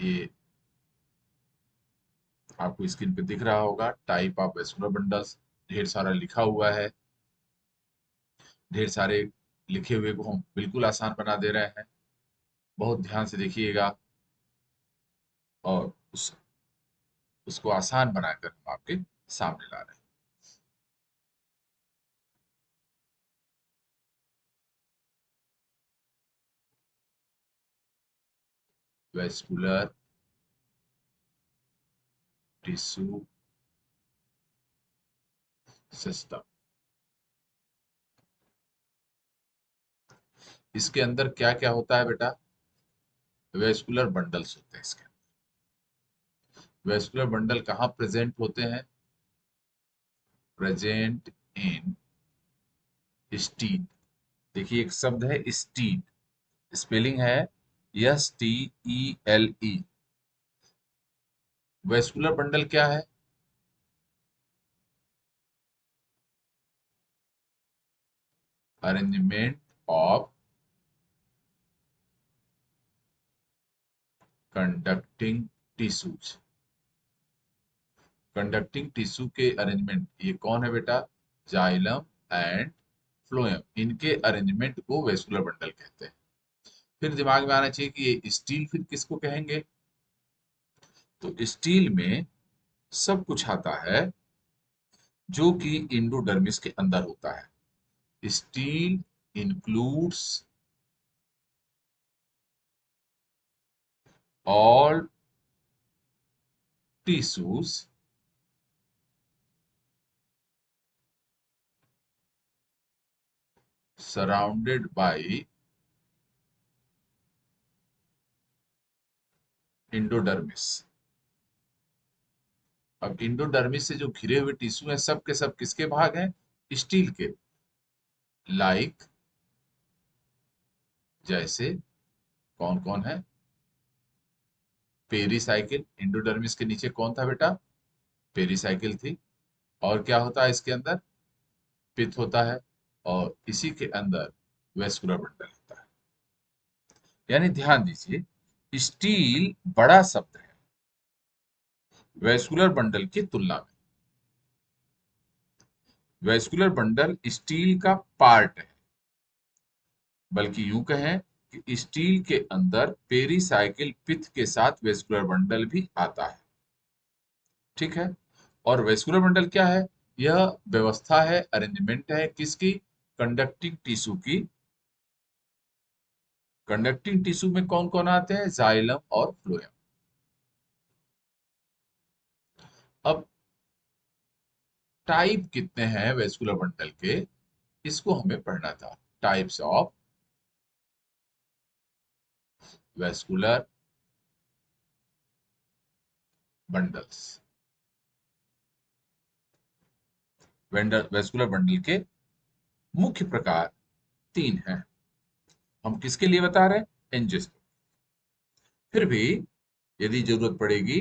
ये आपको स्क्रीन पे दिख रहा होगा, टाइप ऑफ वेस्कुलर बंडल्स। ढेर सारा लिखा हुआ है, ढेर सारे लिखे हुए को हम बिल्कुल आसान बना दे रहे हैं। बहुत ध्यान से देखिएगा और उसको आसान बनाकर हम आपके सामने ला रहे हैं। वेस्कुलर टिश्यू सिस्टम, इसके अंदर क्या क्या होता है बेटा? वेस्कुलर बंडल्स होते हैं इसके अंदर। वेस्कुलर बंडल कहाँ प्रेजेंट होते हैं? Present in steel. देखिए एक शब्द है स्टील, स्पेलिंग है STELE। वेस्कुलर बंडल क्या है? Arrangement of conducting tissues. Conducting tissue के अरेंजमेंट, ये कौन है बेटा? जाइलम एंड फ्लोएम, इनके अरेंजमेंट को वेस्कुलर बंडल कहते हैं। फिर दिमाग में आना चाहिए कि ये स्टील फिर किसको कहेंगे? तो स्टील में सब कुछ आता है जो कि इंडोडर्मिस के अंदर होता है। Steel includes all tissues surrounded by endodermis. अब इंडोडर्मिस से जो घिरे हुए टिश्यू हैं, सब के सब किसके भाग हैं? स्टील के। लाइक जैसे कौन कौन है? पेरीसाइकिल। इंडोडर्मिस के नीचे कौन था बेटा? पेरीसाइकिल थी। और क्या होता है इसके अंदर? पित्त होता है। और इसी के अंदर वेस्कुलर बंडल होता है। यानी ध्यान दीजिए, स्टील बड़ा शब्द है वेस्कुलर बंडल की तुलना में। वेस्कुलर बंडल स्टील का पार्ट है, बल्कि यूं कहें कि स्टील के अंदर पेरीसाइकिल पित्त के साथ वेस्कुलर बंडल भी आता है। ठीक है। और वेस्कुलर बंडल क्या है? यह व्यवस्था है, अरेंजमेंट है किसकी? कंडक्टिंग टिश्यू की। कंडक्टिंग टिश्यू में कौन कौन आते हैं? जाइलम और फ्लोएम। अब टाइप कितने हैं वेस्कुलर बंडल के, इसको हमें पढ़ना था। Types of vascular bundles. Vascular bundle के मुख्य प्रकार 3 हैं। हम किसके लिए बता रहे हैं? एंजियोस्पर्म। फिर भी यदि जरूरत पड़ेगी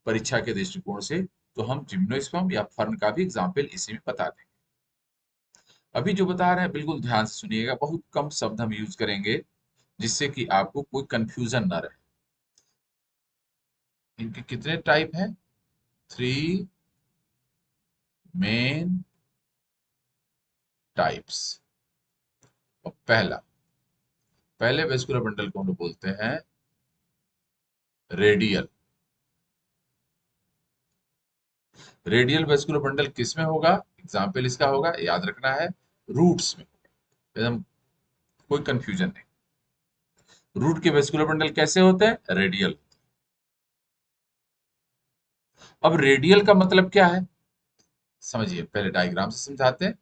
परीक्षा के दृष्टिकोण से, तो हम जिम्नोस्पर्म या फर्न का भी एग्जाम्पल इसी में बता देंगे। अभी जो बता रहे हैं बिल्कुल ध्यान से सुनिएगा, बहुत कम शब्द हम यूज करेंगे जिससे कि आपको कोई कंफ्यूजन ना रहे। इनके कितने टाइप हैं? 3 मेन टाइप्स। और पहले वेस्कुलर बंडल को हम लोग बोलते हैं रेडियल। रेडियल वेस्कुलर बंडल किस में होगा? एग्जाम्पल इसका होगा, याद रखना है, रूट्स में। एकदम कोई कंफ्यूजन नहीं। रूट के वेस्कुलर बंडल कैसे होते हैं? रेडियल। अब रेडियल का मतलब क्या है समझिए, पहले डायग्राम से समझाते हैं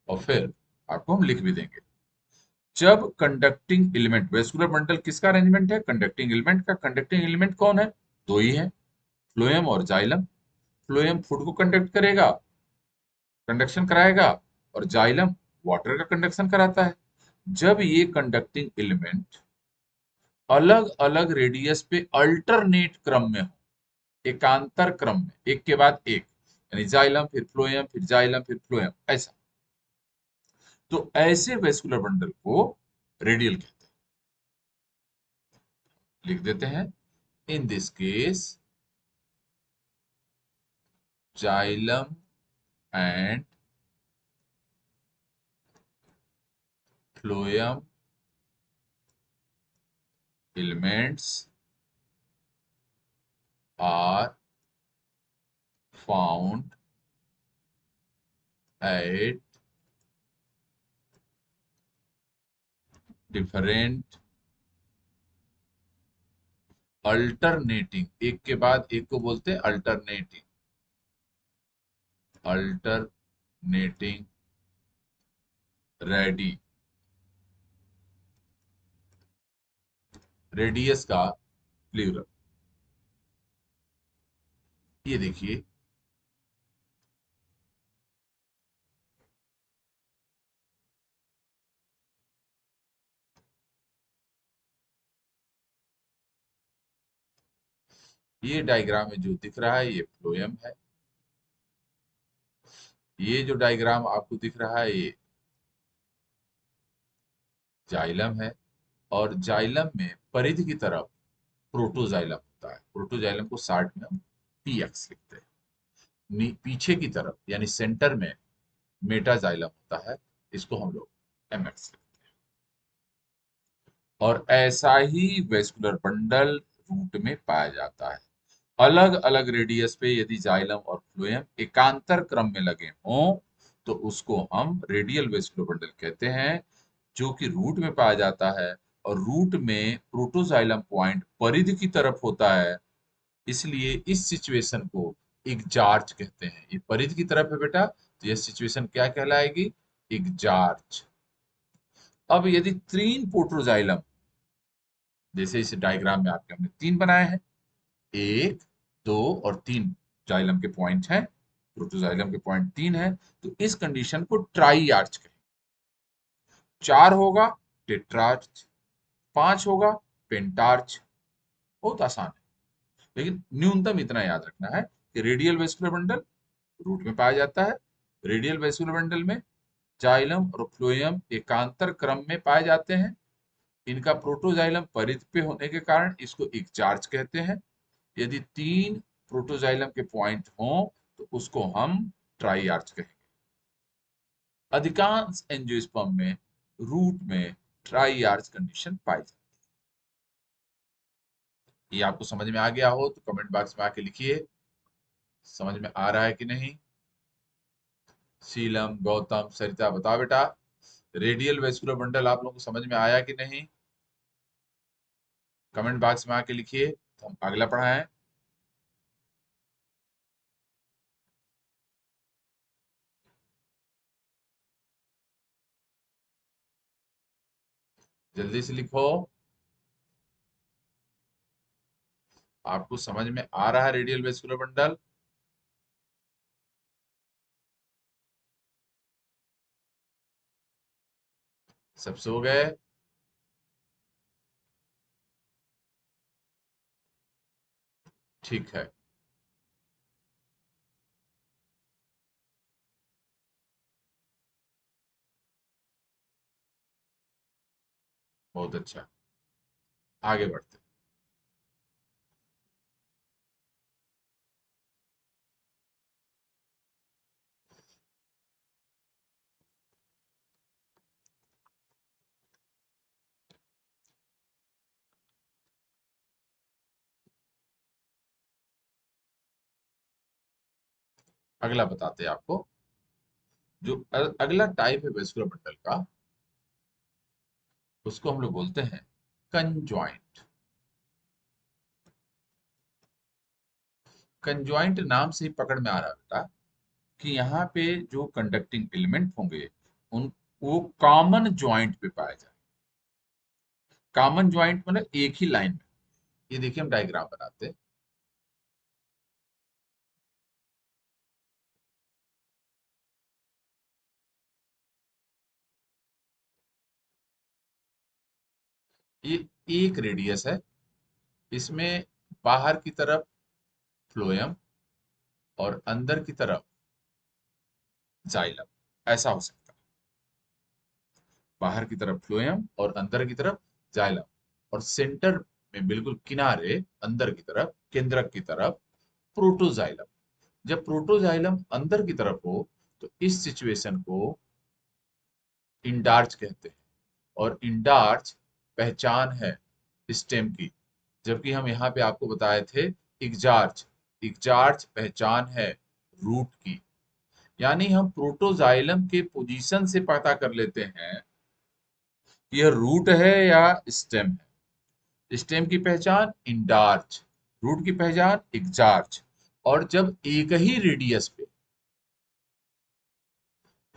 और फिर आपको हम लिख भी देंगे। जब कंडक्टिंग एलिमेंट, वेस्कुलर बंडल किसका अरेंजमेंट है? कंडक्टिंग एलिमेंट का। कंडक्टिंग एलिमेंट कौन है? 2 ही है, फ्लोएम और जाइलम। फ्लोएम फूड को कंडक्ट करेगा, कंडक्शन कराएगा, और जाइलम वाटर का कंडक्शन कराता है। जब ये कंडक्टिंग एलिमेंट अलग अलग रेडियस पे अल्टरनेट क्रम में हो, एकांतर क्रम में, एक के बाद एक, यानी जाइलम फिर फ्लोएम फिर जाइलम फिर फ्लोएम, ऐसा, तो ऐसे वेस्कुलर बंडल को रेडियल कहते हैं। लिख देते हैं। In this case xylem and phloem elements are found at different alternating, एक के बाद एक को बोलते हैं अल्टरनेटिंग, अल्टरनेटिंग रेडी रेडियस का प्लूरल। ये देखिए, ये डायग्राम में जो दिख रहा है ये फ्लोएम है, ये जो डायग्राम आपको दिख रहा है ये जाइलम है, और जाइलम में परिधि की तरफ प्रोटोजाइलम होता है। प्रोटोजाइलम को शार्ट में हम पीएक्स लिखते हैं। पीछे की तरफ यानी सेंटर में मेटाजाइलम होता है, इसको हम लोग एमएक्स लिखते हैं। और ऐसा ही वेस्कुलर बंडल रूट में पाया जाता है। अलग अलग रेडियस पे यदि जाइलम और फ्लोएम एकांतर क्रम में लगे हों तो उसको हम रेडियल वेस्कुलर बंडल कहते हैं, जो कि रूट में पाया जाता है। और रूट में प्रोटोजाइलम पॉइंट परिधि की तरफ होता है, इसलिए इस सिचुएशन को एक जार्ज कहते हैं। ये परिधि की तरफ है बेटा, तो यह सिचुएशन क्या कहलाएगी? एक जार्ज। अब यदि तीन प्रोटोजाइलम, जैसे इस डायग्राम में आपके हमने तीन बनाए हैं, एक, दो और तीन जाइलम के पॉइंट हैं, प्रोटोजाइलम के पॉइंट तीन हैं, तो इस कंडीशन को ट्राई आर्च कहें। चार होगा टेट्रार्च, पांच होगा पेंटार्च। बहुत आसान है, लेकिन न्यूनतम इतना याद रखना है कि रेडियल वेस्कुलर बंडल रूट में पाया जाता है। रेडियल वेस्कुलर बंडल में जाइलम और फ्लोएम एकांतर क्रम में पाए जाते हैं। इनका प्रोटोजाइलम परिध पे होने के कारण इसको एक चार्ज कहते हैं। यदि तीन प्रोटोजाइलम के पॉइंट हों तो उसको हम ट्राई आर्च कहेंगे। अधिकांश एंजियोस्पर्म में रूट में ट्राई आर्च कंडीशन पाई जाती है। ये आपको समझ में आ गया हो तो कमेंट बॉक्स में आके लिखिए समझ में आ रहा है कि नहीं। शीलम, गौतम, सरिता बताओ बेटा, रेडियल वेस्कुलर बंडल आप लोगों को समझ में आया कि नहीं? कमेंट बॉक्स में आके लिखिए तो हम अगला पढ़ाएं। जल्दी से लिखो। आपको समझ में आ रहा है रेडियल वेस्कुलर बंडल? सब सो गए? ठीक है, बहुत अच्छा। आगे बढ़ते हैं। अगला बताते हैं आपको। जो अगला टाइप है वेस्कुलर बंडल का, उसको हम लोग बोलते हैं कंजॉइंट। कंजॉइंट नाम से ही पकड़ में आ रहा है बेटा कि यहाँ पे जो कंडक्टिंग एलिमेंट होंगे उन वो कॉमन ज्वाइंट पे पाए जाए। कॉमन ज्वाइंट मतलब एक ही लाइन में। ये देखिए हम डायग्राम बनाते हैं। ये एक रेडियस है, इसमें बाहर की तरफ फ्लोएम और अंदर की तरफ जाइलम, ऐसा हो सकता है। बाहर की तरफ फ्लोएम और अंदर की तरफ जाइलम, और सेंटर में बिल्कुल किनारे अंदर की तरफ, केंद्रक की तरफ प्रोटोजाइलम। जब प्रोटोजाइलम अंदर की तरफ हो तो इस सिचुएशन को इंडार्च कहते हैं, और इंडार्च पहचान है स्टेम की, जबकि हम यहाँ पे आपको बताए थे इग्जार्च। इग्जार्च पहचान है रूट की। यानी हम प्रोटोजाइलम के पोजीशन से पता कर लेते हैं कि यह रूट है या स्टेम है। स्टेम की पहचान इंडार्च, रूट की पहचान इग्जार्च। और जब एक ही रेडियस पे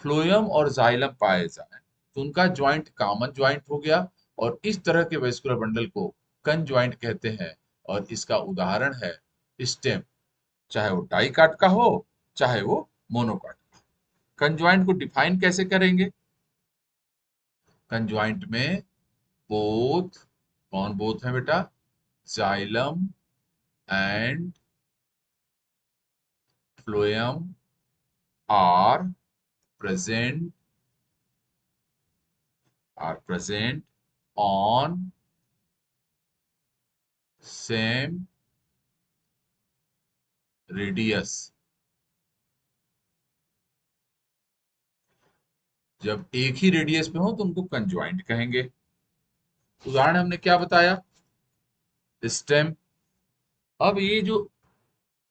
फ्लोएम और जाइलम पाए जाएं तो उनका ज्वाइंट कॉमन ज्वाइंट हो गया, और इस तरह के वेस्कुलर बंडल को कंज्वाइंट कहते हैं। और इसका उदाहरण है स्टेम, चाहे वो डाइकाट का हो चाहे वो मोनोकाट का। कंज्वाइंट को डिफाइन कैसे करेंगे? कंज्वाइंट में बोथ, कौन बोथ है बेटा? Xylem and phloem are present on same radius। जब एक ही रेडियस पे हो तो उनको कंज्वाइंट कहेंगे। उदाहरण हमने क्या बताया? स्टेम। अब ये जो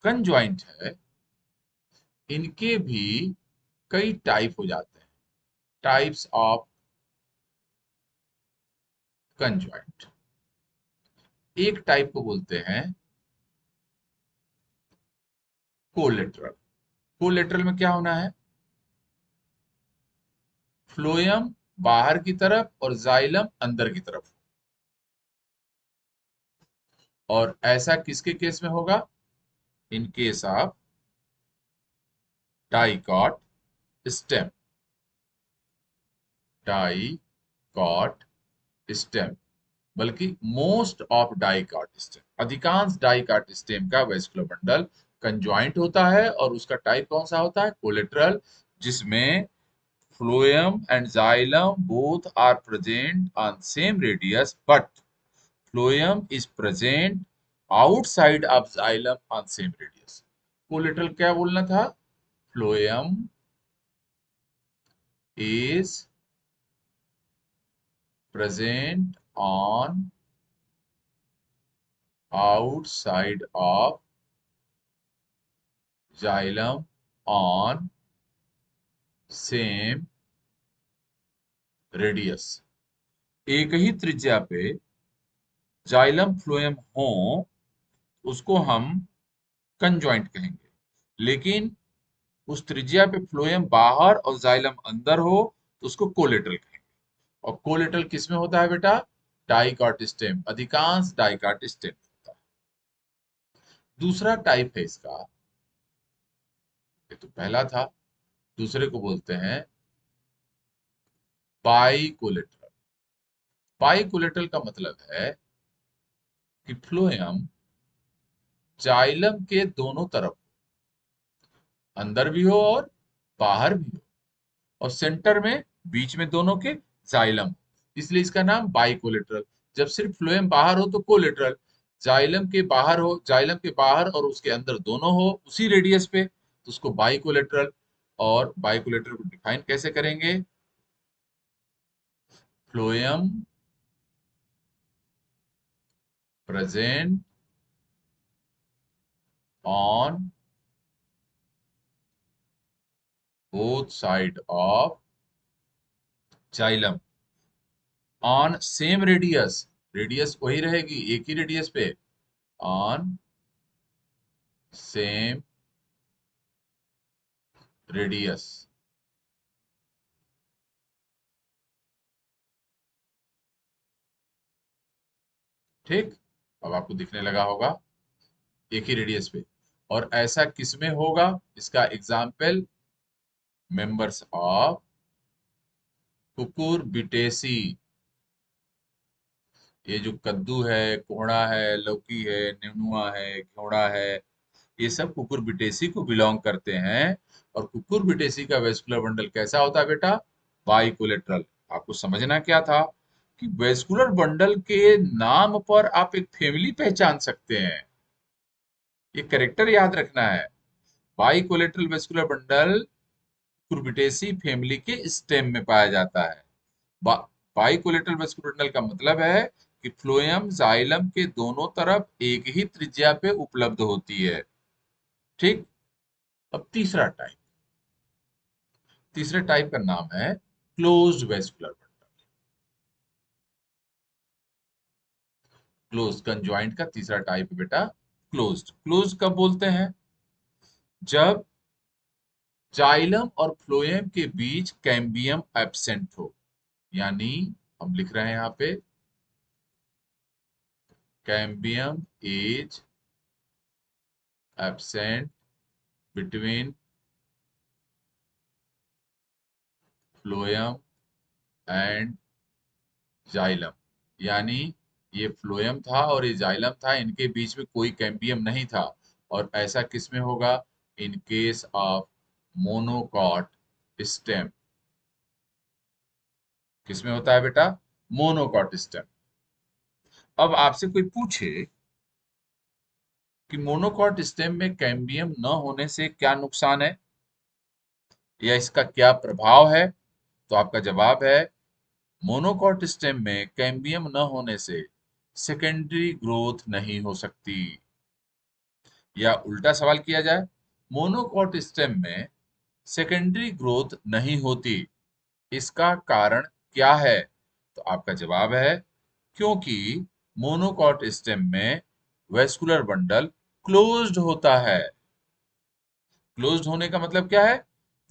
कंज्वाइंट है इनके भी कई टाइप हो जाते हैं, टाइप्स ऑफ कंज्वाइंट। एक टाइप को बोलते हैं कोलेटरल। कोलेटरल में क्या होना है? फ्लोएम बाहर की तरफ और जाइलम अंदर की तरफ। और ऐसा किसके केस में होगा? In case of dicot stem. Dicot stem, बल्कि मोस्ट ऑफ डाइकॉट स्टेम, अधिकांश डाइकॉट स्टेम का वेस्कुलर बंडल कंजॉइंट होता है। और उसका टाइप कौन सा होता है? कोलेटरल, जिसमें phloem and xylem both are present on same radius, but phloem is present outside of xylem on same radius। Collateral क्या बोलना था? phloem is present on outside of xylem on same radius। एक ही त्रिज्या पे xylem phloem हो उसको हम conjoint कहेंगे, लेकिन उस त्रिज्या पे फ्लोएम बाहर और जाइलम अंदर हो तो उसको कोलेटरल कहेंगे। और कोलेटरल किसमें होता है बेटा? डाइकॉट स्टेम, अधिकांश डाइकॉट स्टेम होता है। दूसरा टाइप है इसका, ये तो पहला था, दूसरे को बोलते हैं बाइकोलेटरल। बाइकोलेटरल का मतलब है कि फ्लोएम जाइलम के दोनों तरफ, अंदर भी हो और बाहर भी हो, और सेंटर में बीच में दोनों के जाइलम, इसलिए इसका नाम बाइकोलेटरल। जब सिर्फ फ्लोएम बाहर हो तो कोलेटरल, जाइलम के बाहर हो, जाइलम के बाहर और उसके अंदर दोनों हो उसी रेडियस पे तो उसको बाइकोलेटरल। और बाइकोलेटरल को डिफाइन कैसे करेंगे? Phloem present on both side of xylem on same radius, radius वही रहेगी एक ही रेडियस पे, ऑन सेम रेडियस। ठीक, अब आपको दिखने लगा होगा एक ही रेडियस पे। और ऐसा किसमें होगा? इसका एग्जाम्पल मेंबर्स ऑफ कुकुरबिटेसी। ये जो कद्दू है, कोहड़ा है, लौकी है, नेनुआ है, घेवड़ा है, ये सब कुकुरबिटेसी को बिलोंग करते हैं। और कुकुरबिटेसी का वेस्कुलर बंडल कैसा होता है बेटा? बाइकोलेटरल। आपको समझना क्या था कि वेस्कुलर बंडल के नाम पर आप एक फैमिली पहचान सकते हैं। ये कैरेक्टर याद रखना है। Bicollateral vascular bundle Cucurbitaceae family के स्टेम में पाया जाता है। बा, बाइकोलेटरल वेस्कुलर बंडल का मतलब है कि फ्लोएम जाइलम के दोनों तरफ एक ही त्रिज्या पे उपलब्ध होती है। ठीक। अब तीसरे टाइप का नाम है closed vascular bundle. Close conjoint का तीसरा टाइप है बेटा क्लोज्ड कब बोलते हैं? जब जाइलम और फ्लोएम के बीच कैम्बियम एब्सेंट हो। यानी हम लिख रहे हैं यहाँ पे cambium is absent between phloem and xylem. यानी ये फ्लोएम था और ये जाइलम था, इनके बीच में कोई कैम्बियम नहीं था। और ऐसा किस में होगा? In case of monocot stem. किस में होता है बेटा? Monocot stem. अब आपसे कोई पूछे कि मोनोकॉट स्टेम में कैम्बियम न होने से क्या नुकसान है या इसका क्या प्रभाव है, तो आपका जवाब है मोनोकॉट स्टेम में कैम्बियम न होने से सेकेंडरी ग्रोथ नहीं हो सकती। या उल्टा सवाल किया जाए, मोनोकॉट स्टेम में सेकेंडरी ग्रोथ नहीं होती, इसका कारण क्या है? तो आपका जवाब है क्योंकि मोनोकॉट स्टेम में वेस्कुलर बंडल क्लोज्ड होता है। क्लोज्ड होने का मतलब क्या है?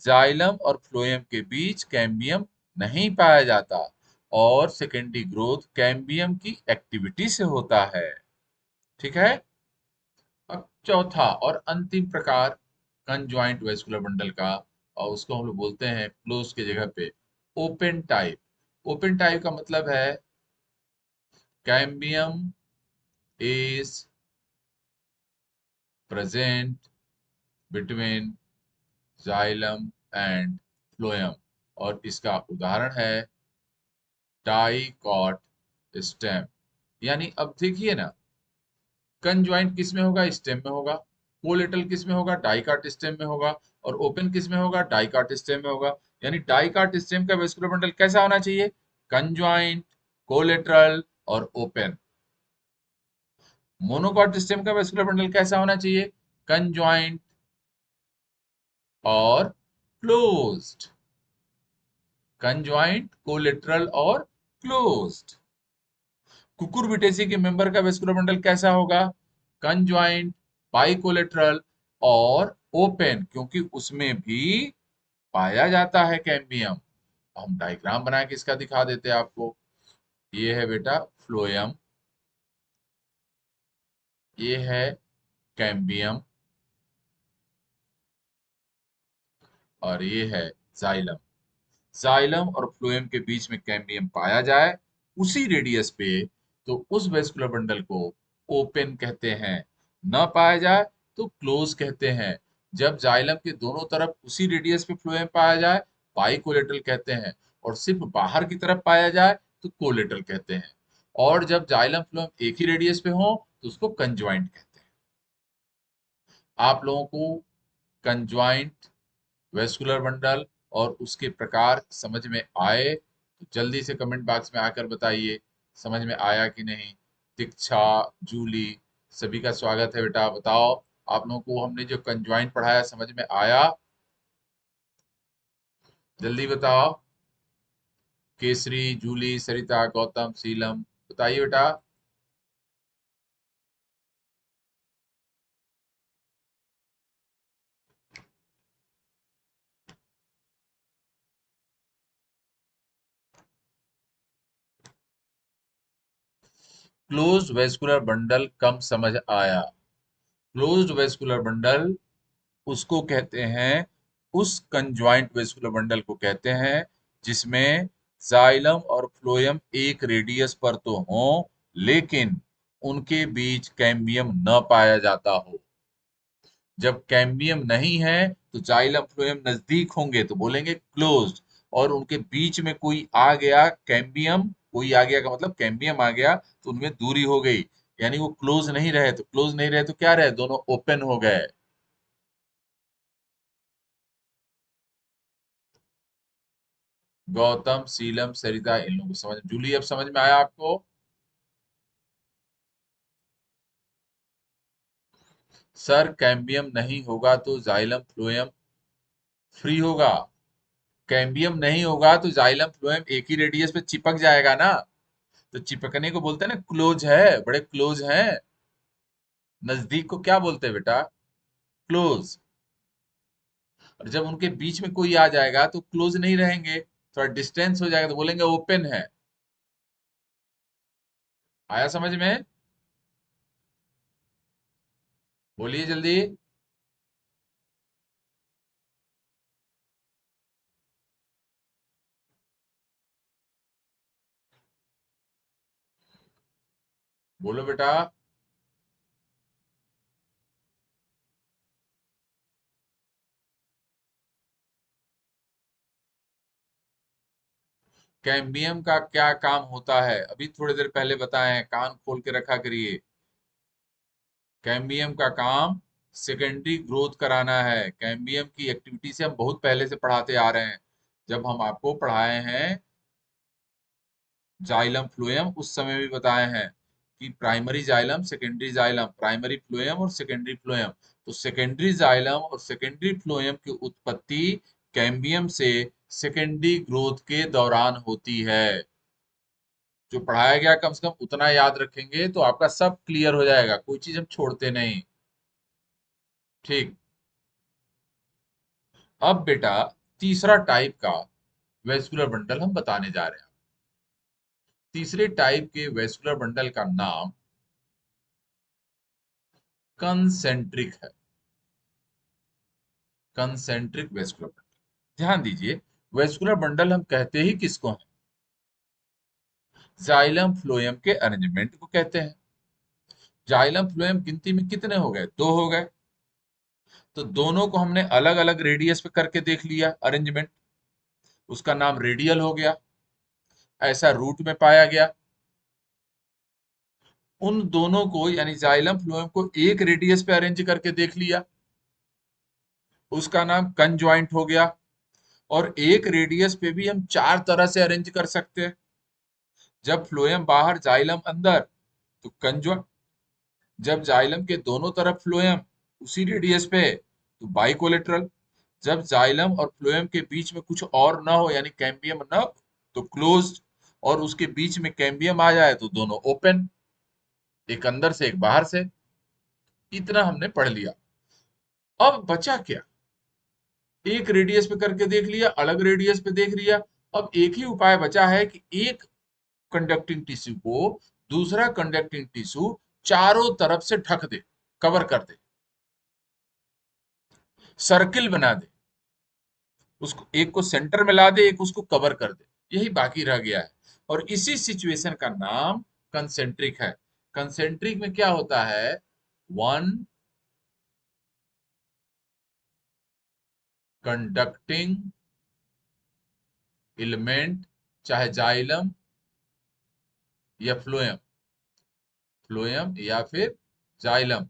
जाइलम और फ्लोएम के बीच कैम्बियम नहीं पाया जाता और सेकेंडरी ग्रोथ कैम्बियम की एक्टिविटी से होता है। ठीक है। अब चौथा और अंतिम प्रकार कंजॉइंट वेस्कुलर बंडल का, और उसको हम लोग बोलते हैं क्लोज की जगह पे ओपन टाइप। ओपन टाइप का मतलब है cambium is present between xylem and phloem. और इसका उदाहरण है डाइकॉट स्टेम। यानी अब देखिए ना, कंजॉइंट किस में होगा? स्टेम में होगा। कोलेटरल किस में होगा? डाइकाट स्टेम में होगा। और ओपन किस में होगा? डाइकाट स्टेम में होगा। यानी डाइकाट स्टेम का वेस्कुलर बंडल कैसा होना चाहिए? कंजॉइंट, कोलेटरल और ओपन। मोनोकॉट स्टेम का वेस्कुलर बंडल कैसा होना चाहिए? कंजॉइंट और क्लोज्ड। कंजॉइंट, कोलेटरल और क्लोज्ड। कुकुरबिटेसी के मेंबर का वेस्कुलर बंडल कैसा होगा? कंजॉइंट, बाइकोलेटरल और ओपन, क्योंकि उसमें भी पाया जाता है कैम्बियम। हम डायग्राम बना के इसका दिखा देते हैं आपको। ये है बेटा फ्लोएम, ये है कैम्बियम और ये है जाइलम। जाइलम और फ्लोएम के बीच में कैम्बियम पाया जाए उसी रेडियस पे, तो उस वेस्कुलर बंडल को ओपन कहते हैं। न पाया जाए तो क्लोज कहते हैं। जब जाइलम के दोनों तरफ उसी रेडियस पे फ्लोएम पाया जाए, बाइकोलेटरल कहते हैं। और सिर्फ बाहर की तरफ पाया जाए तो कोलेटरल कहते हैं। और जब जाइलम फ्लोएम एक ही रेडियस पे हो तो उसको कंजॉइंट कहते हैं। आप लोगों को कंजॉइंट वेस्कुलर बंडल और उसके प्रकार समझ में आए तो जल्दी से कमेंट बॉक्स में आकर बताइए समझ में आया कि नहीं। दीक्षा, जूली, सभी का स्वागत है बेटा। बताओ आप लोगों को हमने जो कंजॉइंट पढ़ाया समझ में आया? जल्दी बताओ। केसरी, जूली, सरिता, गौतम, शीलम, बताइए बेटा। क्लोज्ड वेस्कुलर बंडल कम समझ आया। क्लोज्ड वेस्कुलर बंडल उसको कहते हैं, उस कंजॉइंट वेस्कुलर बंडल को कहते हैं जिसमें जाइलम और फ्लोएम एक रेडियस पर तो हो लेकिन उनके बीच कैम्बियम न पाया जाता हो। जब कैम्बियम नहीं है तो जाइलम फ्लोएम नजदीक होंगे तो बोलेंगे क्लोज्ड, और उनके बीच में कोई आ गया कैम्बियम कोई आ गया का मतलब कैम्बियम आ गया तो उनमें दूरी हो गई, यानी वो क्लोज नहीं रहे, तो क्लोज नहीं रहे तो क्या रहे, दोनों ओपन हो गए। गौतम, सीलम, सरिता, इन लोगों को समझ, जूली अब समझ में आया आपको? सर कैम्बियम नहीं होगा तो जाइलम फ्लोएम फ्री होगा। कैम्बियम नहीं होगा तो जाइलम फ्लोएम एक ही रेडियस पे चिपक जाएगा ना, तो चिपकने को बोलते हैं ना क्लोज है, बड़े क्लोज हैं। नजदीक को क्या बोलते हैं बेटा? क्लोज। और जब उनके बीच में कोई आ जाएगा तो क्लोज नहीं रहेंगे, थोड़ा डिस्टेंस हो जाएगा तो बोलेंगे ओपन है। आया समझ में? बोलिए जल्दी। बोलो बेटा। कैम्बियम का क्या काम होता है, अभी थोड़ी देर पहले बताए हैं, कान खोल के रखा करिए। कैम्बियम का काम सेकेंडरी ग्रोथ कराना है। कैम्बियम की एक्टिविटी से हम बहुत पहले से पढ़ाते आ रहे हैं। जब हम आपको पढ़ाए हैं जाइलम फ्लोएम, उस समय भी बताए हैं कि primary xylem, secondary xylem, primary phloem और सेकेंडरी फ्लोएम। तो सेकेंडरी जाइलम और सेकेंडरी फ्लोएम की उत्पत्ति कैम्बियम से सेकेंडरी ग्रोथ के दौरान होती है। जो पढ़ाया गया कम से कम उतना याद रखेंगे तो आपका सब क्लियर हो जाएगा, कोई चीज हम छोड़ते नहीं। ठीक। अब बेटा तीसरा टाइप का वेस्कुलर बंडल हम बताने जा रहे हैं। तीसरे टाइप के वेस्कुलर बंडल का नाम कंसेंट्रिक है। कंसेंट्रिक वेस्कुलर बंडल, ध्यान दीजिए, वेस्कुलर बंडल हम कहते ही किसको हैं? जाइलम फ्लोएम के अरेंजमेंट को कहते हैं। जाइलम फ्लोएम गिनती में कितने हो गए? दो हो गए। तो दोनों को हमने अलग अलग रेडियस पे करके देख लिया अरेंजमेंट, उसका नाम रेडियल हो गया। ऐसा रूट में पाया गया। उन दोनों को यानी जाइलम फ्लोएम को एक रेडियस पे अरेंज करके देख लिया, उसका नाम कंजॉइंट हो गया। और एक रेडियस पे भी हम चार तरह से अरेंज कर सकते हैं। जब फ्लोएम बाहर जाइलम अंदर तो कंजॉइंट, जब जाइलम के दोनों तरफ फ्लोएम उसी रेडियस पे तो बाइकोलेटरल, जब जाइलम और फ्लोएम के बीच में कुछ और ना हो यानी कैम्बियम ना हो, तो क्लोज्ड, और उसके बीच में कैम्बियम आ जाए तो दोनों ओपन, एक अंदर से एक बाहर से। इतना हमने पढ़ लिया। अब बचा क्या? एक रेडियस पे करके देख लिया, अलग रेडियस पे देख लिया। अब एक ही उपाय बचा है कि एक कंडक्टिंग टिश्यू को दूसरा कंडक्टिंग टिश्यू चारों तरफ से ढक दे, कवर कर दे, सर्किल बना दे, उसको एक को सेंटर में ला दे, एक उसको कवर कर दे। यही बाकी रह गया है। और इसी सिचुएशन का नाम कंसेंट्रिक है। कंसेंट्रिक में क्या होता है? वन कंडक्टिंग एलिमेंट, चाहे जाइलम या फ्लोएम, फ्लोएम या फिर xylem,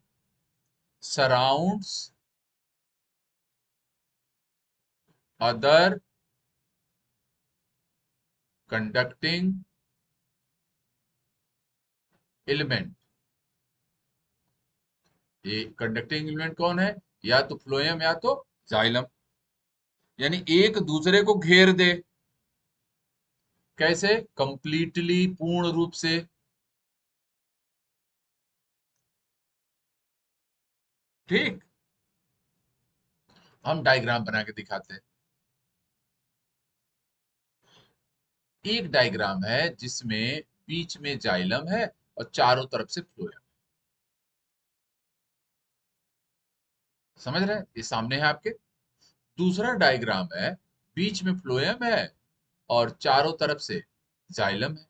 surrounds other conducting element. ये कंडक्टिंग एलिमेंट कौन है? या तो फ्लोएम या तो जाइलम, यानी एक दूसरे को घेर दे। कैसे? कंप्लीटली, पूर्ण रूप से। ठीक। हम डायग्राम बना के दिखाते हैं। एक डायग्राम है जिसमें बीच में जाइलम है और चारों तरफ से फ्लोएम। समझ रहे हैं? ये सामने है आपके। दूसरा डायग्राम है, बीच में फ्लोएम है और चारों तरफ से जाइलम है।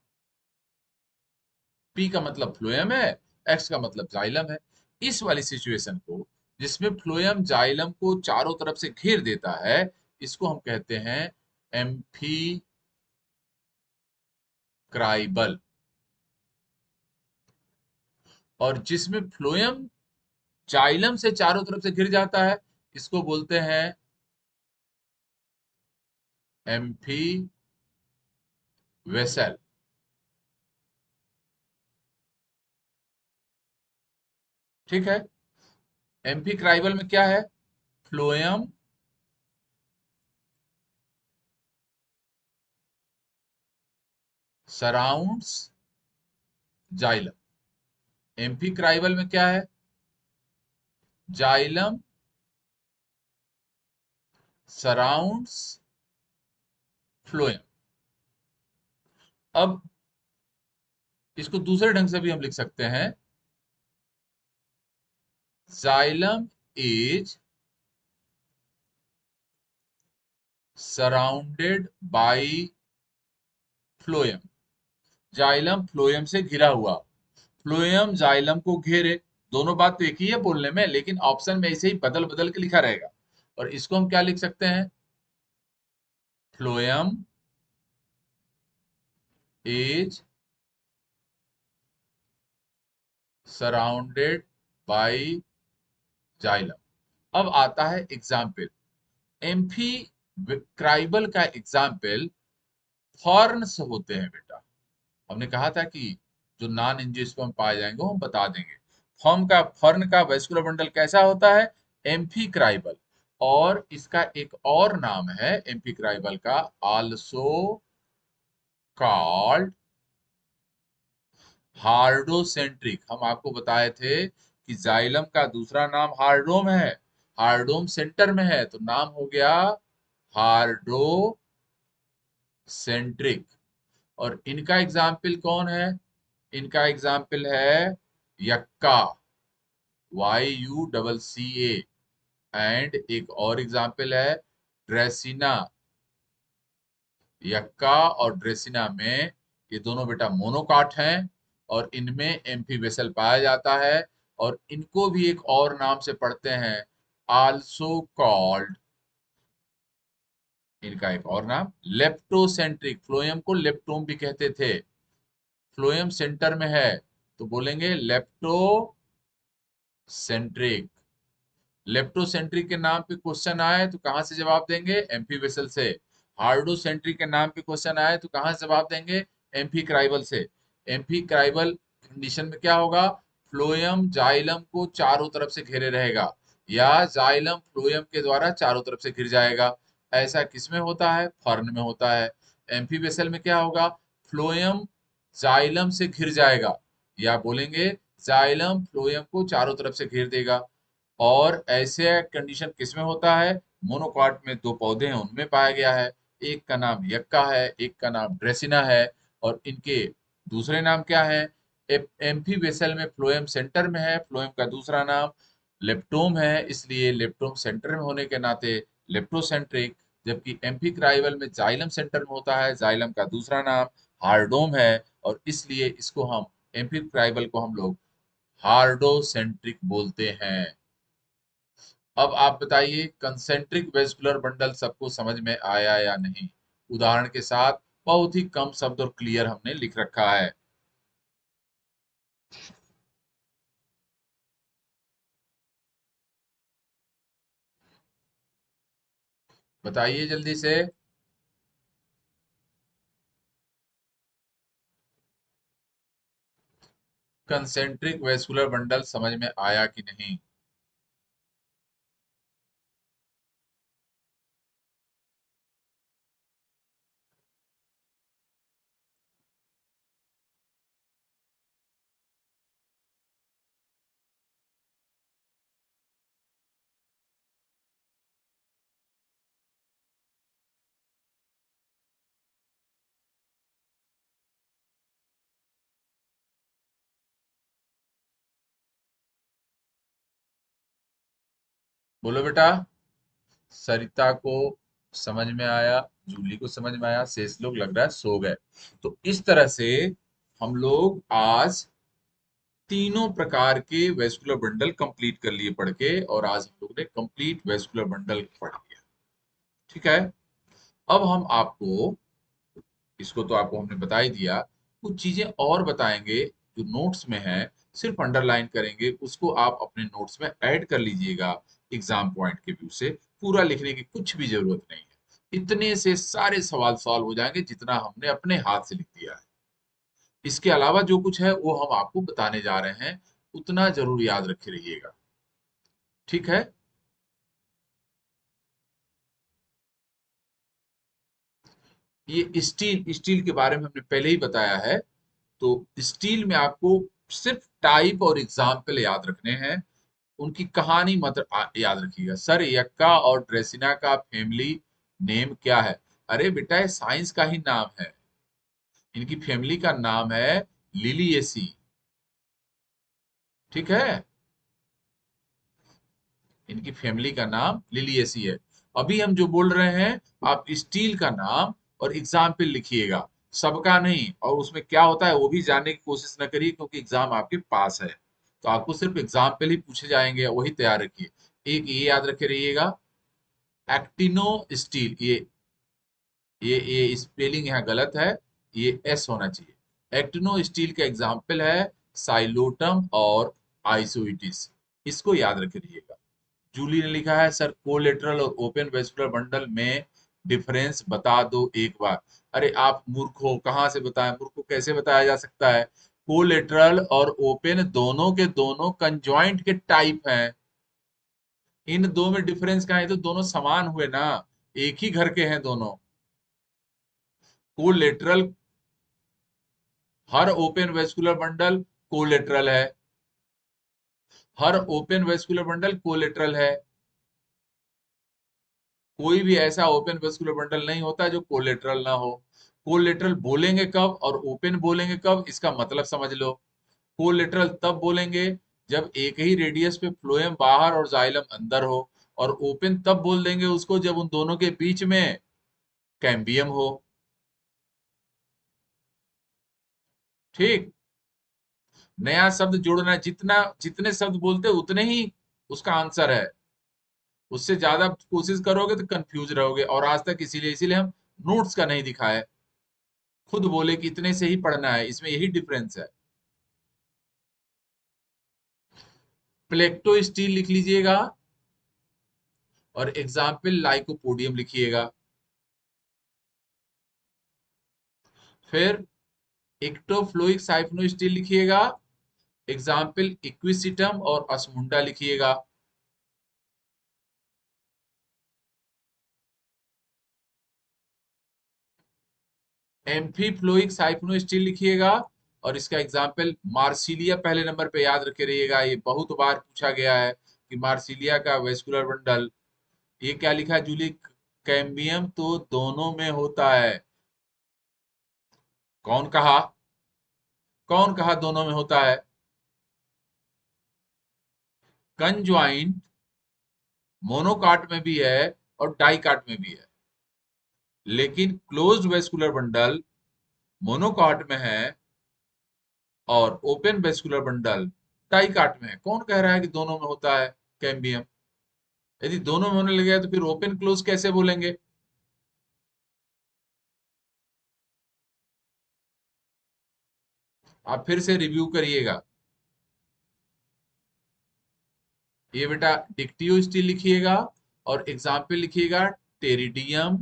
पी का मतलब फ्लोएम है, एक्स का मतलब जाइलम है। इस वाली सिचुएशन को, जिसमें फ्लोएम जाइलम को चारों तरफ से घेर देता है, इसको हम कहते हैं एम्फी क्राइबल, और जिसमें फ्लोएम जाइलम से चारों तरफ से घिर जाता है, इसको बोलते हैं एम्फी वेसल। ठीक है। एम्फी क्राइबल में क्या है? Phloem surrounds xylem. Amphi scribble में क्या है? Xylem surrounds phloem. अब इसको दूसरे ढंग से भी हम लिख सकते हैं, xylem is surrounded by phloem. Xylem phloem से घिरा हुआ, फ्लोएम जाइलम को घेरे। दोनों बात तो एक ही है बोलने में, लेकिन ऑप्शन में ऐसे ही बदल बदल के लिखा रहेगा। और इसको हम क्या लिख सकते हैं? Phloem is surrounded by xylem. अब आता है एग्जाम्पल। एम्फी क्राइबल का एग्जाम्पल फॉर्न्स होते हैं बेटा। हमने कहा था कि जो नॉन एंजियोस्पर्म पाए जाएंगे वो हम बता देंगे। फर्न का वेस्कुलर बंडल कैसा होता है? एम्फीक्राइबल। और इसका एक और नाम है एम्फीक्राइबल का, आल्सो कॉल्ड हार्डोसेंट्रिक। हम आपको बताए थे कि जाइलम का दूसरा नाम हार्डोम है, हार्डोम सेंटर में है, तो नाम हो गया हार्डोसेंट्रिक। और इनका एग्जाम्पल कौन है? इनका एग्जाम्पल है यक्का, YUCCA। एंड एक और एग्जाम्पल है ड्रेसिना। यक्का और ड्रेसिना में ये दोनों बेटा मोनोकाट हैं, और इनमें एम्फी वेसल पाया जाता है। और इनको भी एक और नाम से पढ़ते हैं, आल्सो कॉल्ड, इनका एक और नाम लेप्टोसेंट्रिक। फ्लोएम को लेप्टोम भी कहते थे। फ्लोएम सेंटर में है तो बोलेंगे लेप्टोसेंट्रिक। लेप्टोसेंट्रिक के नाम पे क्वेश्चन आए तो कहां से जवाब देंगे? एम्फी वेसल से। हार्डोसेंट्रिक के नाम पे क्वेश्चन आए तो कहां से जवाब देंगे? एम्फी क्राइबल से। एम्फी क्राइबल कंडीशन में क्या होगा? फ्लोएम जाइलम को चारों तरफ से घेरे रहेगा, या जाइलम फ्लोएम के द्वारा चारों तरफ से घिर जाएगा। ऐसा किसमें होता है? फर्न में होता है। एम्फी वेसल में क्या होगा? फ्लोएम जाइलम से घिर जाएगा, या बोलेंगे जाइलम फ्लोएम को चारों तरफ से घेर देगा। और ऐसे कंडीशन किसमें होता है? मोनोकॉट में दो पौधे हैं उनमें पाया गया है। एक का नाम यक्का है, एक का नाम ड्रेसिना है। और इनके दूसरे नाम क्या है? एम्फी वेसल में फ्लोएम सेंटर में है, फ्लोएम का दूसरा नाम लेप्टोम है, इसलिए लेप्टोम सेंटर में होने के नाते लेप्टोसेंट्रिक। जबकि एम्फी क्राइवल में जाइलम सेंटर में होता है, जाइलम का दूसरा नाम हार्डोम है, और इसलिए इसको हम एम्फी क्राइवल को हम लोग हार्डोसेंट्रिक बोलते हैं। अब आप बताइए, कंसेंट्रिक वेस्कुलर बंडल सबको समझ में आया या नहीं? उदाहरण के साथ, बहुत ही कम शब्द और क्लियर हमने लिख रखा है। बताइए जल्दी से। कंसेंट्रिक वेस्कुलर बंडल समझ में आया कि नहीं? बोलो बेटा। सरिता को समझ में आया, जूली को समझ में आया, शेष लोग लग रहा है सो गए। तो इस तरह से हम लोग आज तीनों प्रकार के वेस्कुलर बंडल कंप्लीट कर लिए पढ़ के, और आज हम लोग ने कंप्लीट वेस्कुलर बंडल पढ़ लिया। ठीक है। अब हम आपको, इसको तो आपको हमने बता ही दिया, कुछ चीजें और बताएंगे जो नोट्स में है, सिर्फ अंडरलाइन करेंगे, उसको आप अपने नोट्स में ऐड कर लीजिएगा। एग्जाम पॉइंट के व्यू से पूरा लिखने की कुछ भी जरूरत नहीं है, इतने से सारे सवाल सॉल्व हो जाएंगे जितना हमने अपने हाथ से लिख दिया है। इसके अलावा जो कुछ है वो हम आपको बताने जा रहे हैं, उतना जरूर याद रखे रहिएगा। ठीक है। ये स्टील स्टील के बारे में हमने पहले ही बताया है। तो स्टील में आपको सिर्फ टाइप और एग्जाम्पल याद रखने हैं, उनकी कहानी मत याद रखिएगा। सर यक्का और ड्रेसिना का फैमिली नेम क्या है? अरे बेटा ये साइंस का ही नाम है। इनकी फैमिली का नाम है लिलिएसी। ठीक है, इनकी फैमिली का नाम लिलिएसी है। अभी हम जो बोल रहे हैं, आप स्टील का नाम और एग्जाम्पल लिखिएगा, सबका नहीं। और उसमें क्या होता है वो भी जानने की कोशिश न करिए, क्योंकि एग्जाम आपके पास है। तो आपको सिर्फ एग्जाम्पल ही पूछे जाएंगे, वही तैयार रखिए। एक ये याद रखे रहिएगा, एक्टिनो स्टील। ये स्पेलिंग यहाँ गलत है, ये एस होना चाहिए। एक्टिनो स्टील का एग्जाम्पल है साइलोटम और आइसोइटिस। इसको याद रखे रहिएगा। जूली ने लिखा है, सर कोलेटरल और ओपन वेस्कुलर बंडल में डिफरेंस बता दो एक बार। अरे आप मूर्ख हो, कहाँ से बताएं? मूर्ख को कैसे बताया जा सकता है? कोलेटरल और ओपन दोनों के दोनों कंजॉइंट के टाइप हैं। इन दो में डिफरेंस कहाँ है? तो दोनों समान हुए ना, एक ही घर के हैं दोनों। कोलेटरल, हर ओपन वेस्कुलर बंडल कोलेटरल है, हर ओपन वेस्कुलर बंडल कोलेटरल है। कोई भी ऐसा ओपन वेस्कुलर बंडल नहीं होता जो कोलेटरल ना हो। कोलेटरल बोलेंगे कब और ओपन बोलेंगे कब, इसका मतलब समझ लो। कोलेटरल तब बोलेंगे जब एक ही रेडियस पे फ्लोएम बाहर और जाइलम अंदर हो, और ओपन तब बोल देंगे उसको जब उन दोनों के बीच में कैम्बियम हो। ठीक। नया शब्द जोड़ना, जितना जितने शब्द बोलते उतने ही उसका आंसर है। उससे ज्यादा कोशिश करोगे तो कंफ्यूज रहोगे। और आज तक इसीलिए इसीलिए हम नोट्स का नहीं दिखाए, खुद बोले कि इतने से ही पढ़ना है, इसमें यही डिफरेंस है। प्लेक्टो स्टील लिख लीजिएगा और एग्जाम्पल लाइकोपोडियम लिखिएगा। फिर इक्टोफ्लोइक साइफनो स्टील लिखिएगा, एग्जाम्पल इक्विसिटम और असमुंडा लिखिएगा। एम्फीफ्लोइक साइफनो स्टील लिखिएगा और इसका एग्जाम्पल मार्सिलिया पहले नंबर पे याद रखे रहिएगा, ये बहुत बार पूछा गया है कि मार्सिलिया का वेस्कुलर बंडल। ये क्या लिखा है जूली? कैम्बियम तो दोनों में होता है। कौन कहा? कौन कहा दोनों में होता है? कंज्वाइंट मोनोकाट में भी है और डाइकाट में भी है, लेकिन क्लोज्ड वेस्कुलर बंडल मोनोकाट में है और ओपन वेस्कुलर बंडल डाइकाट में है। कौन कह रहा है कि दोनों में होता है कैम्बियम? यदि दोनों में होने लगे तो फिर ओपन क्लोज कैसे बोलेंगे? आप फिर से रिव्यू करिएगा। ये बेटा डिक्टियो स्टील लिखिएगा और एग्जाम्पल लिखिएगा टेरिडियम,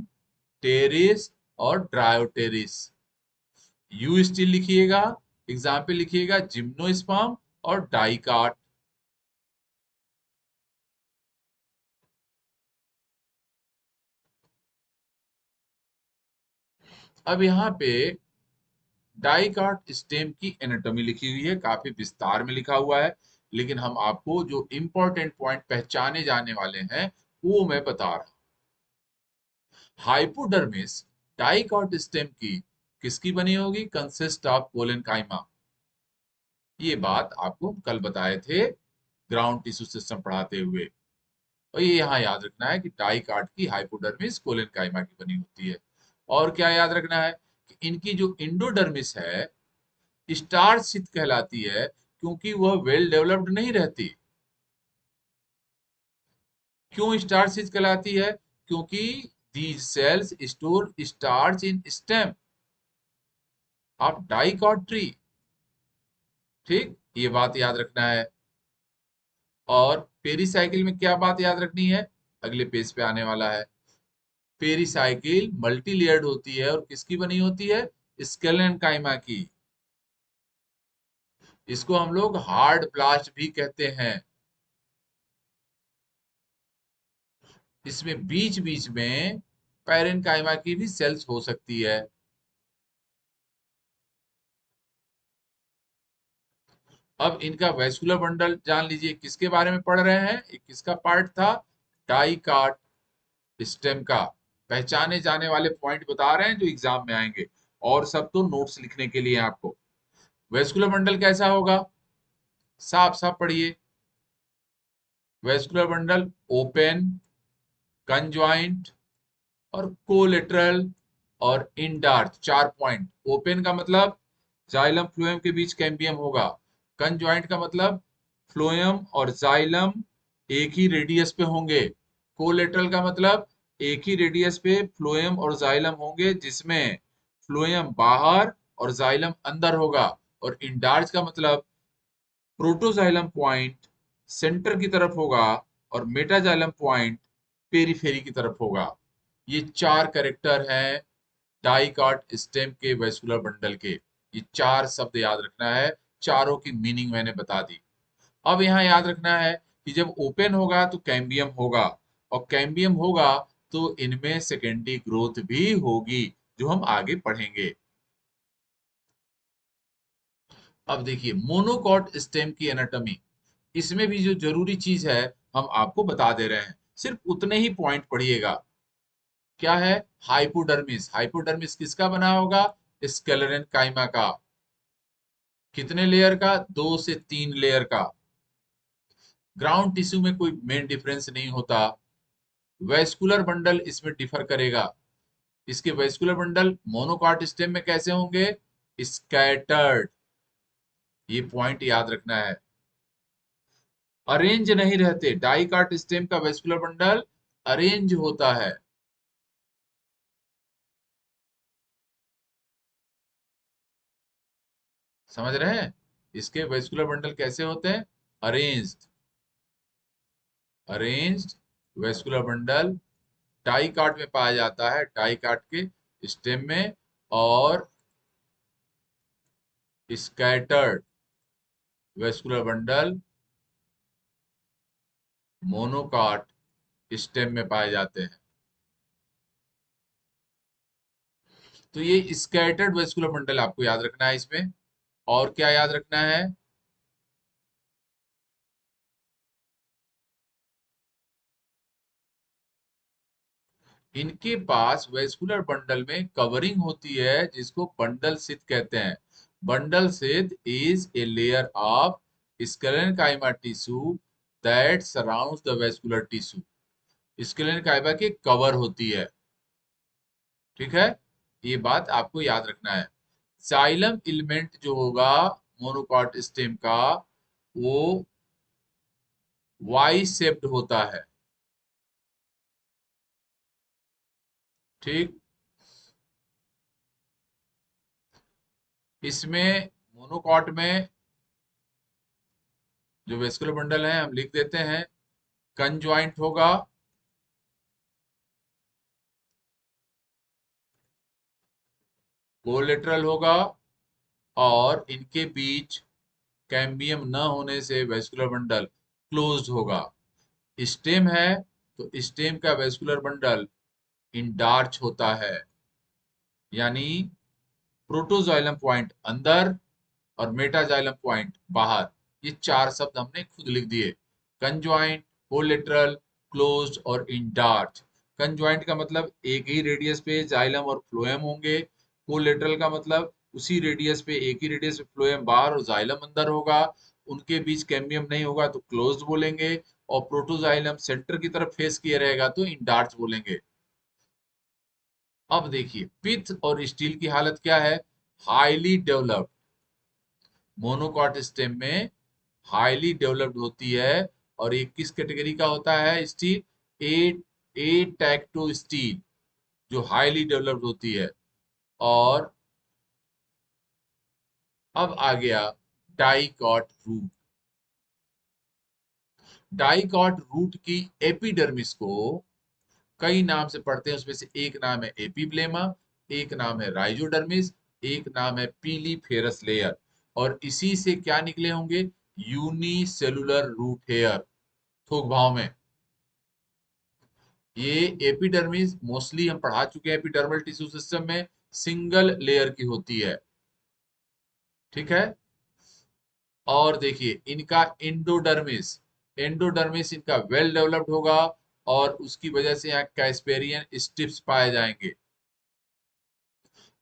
टेरिस और ड्रायोटेरिस। यू स्टील लिखिएगा, एग्जाम्पल लिखिएगा जिम्नोस्पर्म और डाइकाट। अब यहाँ पे डाइकाट स्टेम की एनाटॉमी लिखी हुई है, काफी विस्तार में लिखा हुआ है, लेकिन हम आपको जो इंपॉर्टेंट पॉइंट पहचाने जाने वाले हैं वो मैं बता रहा हूँ। हाइपोडर्मिस डाइकॉट स्टेम की किसकी बनी होगी? Consist of collenchyma. ये बात आपको कल बताए थे ग्राउंड टिश्यू सिस्टम पढ़ाते हुए। और ये यहाँ याद रखना है कि डाइकाट की हाइपोडर्मिस कोलेनकाइमा की बनी होती है। और क्या याद रखना है कि इनकी जो इंडोडर्मिस है स्टार्च शीथ कहलाती है, क्योंकि वह वेल डेवलप्ड नहीं रहती। क्यों स्टार्च शीथ कहलाती है? क्योंकि these cells store starch in stem। Of dicot tree. ठीक, ये बात याद रखना है। और पेरीसाइकिल में क्या बात याद रखनी है, अगले पेज पे आने वाला है। पेरीसाइकिल मल्टी लेयर्ड होती है और किसकी बनी होती है, स्केलन काइमा की। इसको हम लोग हार्ड ब्लास्ट भी कहते हैं। इसमें बीच बीच में पैरेनकाइमा की भी सेल्स हो सकती है। अब इनका वैस्कुलर बंडल जान लीजिए, किसके बारे में पढ़ रहे हैं, ये किसका पार्ट था, डाइकाट स्टेम का। पहचाने जाने वाले पॉइंट बता रहे हैं जो एग्जाम में आएंगे, और सब तो नोट्स लिखने के लिए आपको। वैस्कुलर बंडल कैसा होगा, साफ साफ पढ़िए। वैस्कुलर बंडल ओपन, कंजॉइंट और कोलेटरल और इंडार्च, 4 पॉइंट। ओपन का मतलब जाइलम फ्लोएम के बीच कैम्बियम होगा। कंजॉइंट का मतलब फ्लोएम और जाइलम एक ही रेडियस पे होंगे। कोलेटरल का मतलब एक ही रेडियस पे फ्लोएम और जाइलम होंगे, जिसमें फ्लोएम बाहर और जाइलम अंदर होगा। और इंडार्च का मतलब प्रोटोजाइलम पॉइंट सेंटर की तरफ होगा और मेटाजाइलम पॉइंट पेरीफेरी की तरफ होगा। ये 4 कैरेक्टर हैं डाइकॉट स्टेम के वैस्कुलर बंडल के। ये 4 शब्द याद रखना है, चारों की मीनिंग मैंने बता दी। अब यहाँ याद रखना है कि जब ओपन होगा तो कैम्बियम होगा, और कैम्बियम होगा तो इनमें सेकेंडरी ग्रोथ भी होगी, जो हम आगे पढ़ेंगे। अब देखिए मोनोकॉट स्टेम की एनाटॉमी, इसमें भी जो जरूरी चीज है हम आपको बता दे रहे हैं, सिर्फ उतने ही पॉइंट पढ़िएगा। क्या है, हाइपोडर्मिस। हाइपोडर्मिस किसका बना होगा, स्केलेरन काइमा का। कितने लेयर का, 2 से 3 लेयर का। ग्राउंड टिश्यू में कोई मेन डिफरेंस नहीं होता। वेस्कुलर बंडल इसमें डिफर करेगा। इसके वेस्कुलर बंडल मोनोकॉट स्टेम में कैसे होंगे, स्कैटर्ड। ये पॉइंट याद रखना है। अरेंज नहीं रहते, डाइकॉट स्टेम का वेस्कुलर बंडल अरेंज होता है। समझ रहे हैं, इसके वेस्कुलर बंडल कैसे होते हैं, arranged. Arranged vascular bundle dicot में पाया जाता है, डाइकॉट के स्टेम में। और scattered vascular bundle monocot stem में पाए जाते हैं। तो ये स्कैटर्ड वेस्कुलर बंडल आपको याद रखना है इसमें। और क्या याद रखना है, इनके पास वेस्कुलर बंडल में कवरिंग होती है, जिसको बंडल सिथ कहते हैं। Bundle Sith is a layer of sclerenchyma tissue that surrounds the vascular tissue. Sclerenchyma की कवर होती है। ठीक है, ये बात आपको याद रखना है। जाइलम एलिमेंट जो होगा मोनोकॉट स्टेम का, वो वाई शेप्ड होता है। ठीक, इसमें मोनोकॉट में जो वेस्कुलर बंडल है हम लिख देते हैं, कंजॉइंट होगा, कोलेटरल होगा, और इनके बीच कैम्बियम न होने से वेस्कुलर बंडल क्लोज्ड होगा। स्टेम है तो स्टेम का वेस्कुलर बंडल इंडार्च होता है, यानी प्रोटोजाइलम पॉइंट अंदर और मेटाजाइलम पॉइंट बाहर। ये 4 शब्द हमने खुद लिख दिए, कंजॉइंट, कोलेटरल, क्लोज्ड और इंडार्च। कंजॉइंट का मतलब एक ही रेडियस पे जाइलम और फ्लोएम होंगे। कोलेटरल का मतलब उसी रेडियस पे, एक ही रेडियस पे फ्लोएम बाहर और जाइलम अंदर होगा, उनके बीच कैम्बियम नहीं होगा तो क्लोज्ड बोलेंगे। और प्रोटोजाइलम सेंटर की तरफ फेस किए रहेगा तो इंडार्च बोलेंगे। अब देखिए पिथ और स्टील की हालत क्या है, हाईली डेवलप्ड। मोनोकॉट स्टेम में हाईली डेवलप्ड होती है। और ये किस कैटेगरी का होता है, स्टील, ए ए टैक्टो स्टील, जो हाईली डेवलप्ड होती है। और अब आ गया डाइकॉट रूट। डाइकॉट रूट की एपिडर्मिस को कई नाम से पढ़ते हैं, उसमें से एक नाम है एपिब्लेमा, एक नाम है राइजोडर्मिस, एक नाम है पीलीफेरस लेयर, और इसी से क्या निकले होंगे, यूनिसेलुलर रूट हेयर, थोक भाव में। ये एपिडर्मिस मोस्टली हम पढ़ा चुके हैं, एपिडर्मल टिश्यू सिस्टम में सिंगल लेयर की होती है, ठीक है। और देखिए इनका एंडोडर्मिस, एंडोडर्मिस इनका वेल डेवलप्ड होगा, और उसकी वजह से यहाँ कैस्पेरियन स्ट्रिप्स पाए जाएंगे।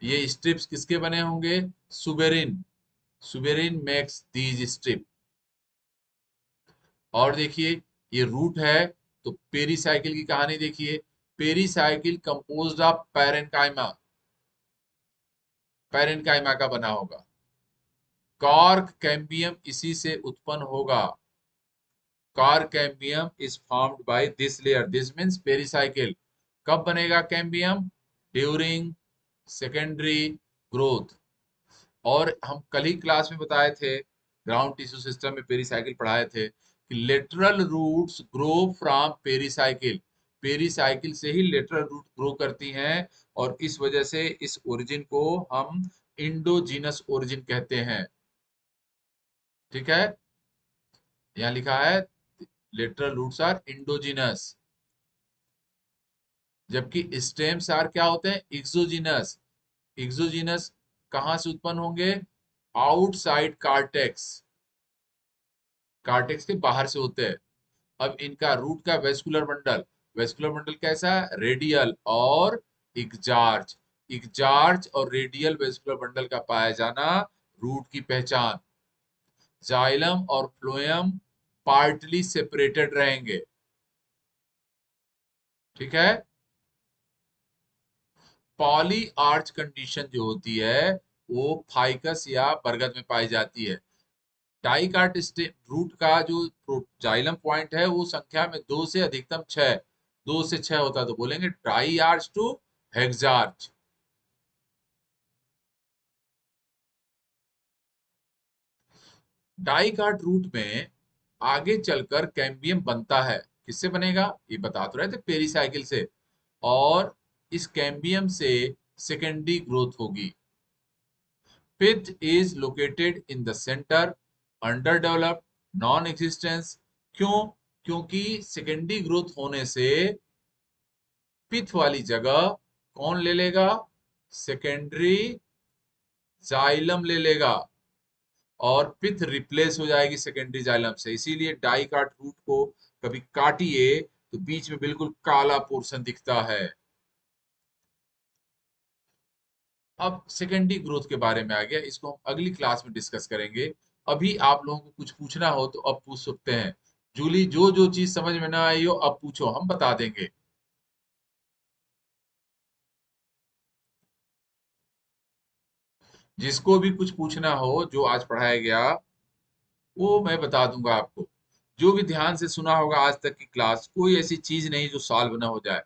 ये स्ट्रिप्स किसके बने होंगे, suberin, suberin makes these strip. और देखिए ये रूट है, तो पेरीसाइकिल की कहानी देखिए, pericycle composed of parenchyma, parenchyma का बना होगा, कॉर्क कैम्बियम इसी से उत्पन्न होगा, cork cambium is formed by this layer, this means pericycle. कब बनेगा कैम्बियम, ड्यूरिंग सेकेंडरी ग्रोथ। और हम कल ही क्लास में बताए थे, ग्राउंड टिश्यू सिस्टम में पेरीसाइकिल पढ़ाए थे कि lateral roots grow from pericycle, pericycle से ही लेटरल रूट ग्रो करती हैं, और इस वजह से इस ओरिजिन को हम इंडोजीनस ओरिजिन कहते हैं, ठीक है। यहाँ लिखा है लेटरल रूट्स आर इंडोजीनस, जबकि स्टेम्स आर क्या होते हैं, एक्सोजीनस। एक्सोजीनस कहां से उत्पन्न होंगे, आउटसाइड कार्टेक्स, कार्टेक्स के बाहर से होते हैं। अब इनका रूट का वेस्कुलर बंडल, वेस्कुलर बंडल कैसा है, रेडियल और इक्जार्च, इक्जार्च और रेडियल वेस्कुलर बंडल का पाया जाना रूट की पहचान। जाइलम और फ्लोएम पार्टली सेपरेटेड रहेंगे, ठीक है। पॉली आर्च कंडीशन जो होती है वो फाइकस या बरगद में पाई जाती है। डाइकाट रूट का जो जाइलम पॉइंट है वो संख्या में 2 से अधिकतम 6, 2 से 6 होता है तो बोलेंगे diarch to hexarch. Dicot root में आगे चलकर कैम्बियम बनता है, किससे बनेगा, ये बता तो रहे थे पेरीसाइकिल से, और इस कैम्बियम से सेकेंडरी ग्रोथ होगी। Pith is located in the centre, under developed, non existence. क्यों, क्योंकि सेकेंडरी ग्रोथ होने से पिथ वाली जगह कौन ले लेगा, सेकेंडरी जाइलम ले लेगा, और पिथ रिप्लेस हो जाएगी सेकेंडरी जाइलम से। इसीलिए डाई काट रूट को कभी काटिए तो बीच में बिल्कुल काला पोर्शन दिखता है। अब सेकेंडरी ग्रोथ के बारे में आ गया, इसको हम अगली क्लास में डिस्कस करेंगे। अभी आप लोगों को कुछ पूछना हो तो अब पूछ सकते हैं। जूली, जो जो चीज समझ में ना आई हो अब पूछो, हम बता देंगे। जिसको भी कुछ पूछना हो जो आज पढ़ाया गया वो मैं बता दूंगा आपको। जो भी ध्यान से सुना होगा आज तक की क्लास, कोई ऐसी चीज नहीं जो सॉल्व ना हो जाए।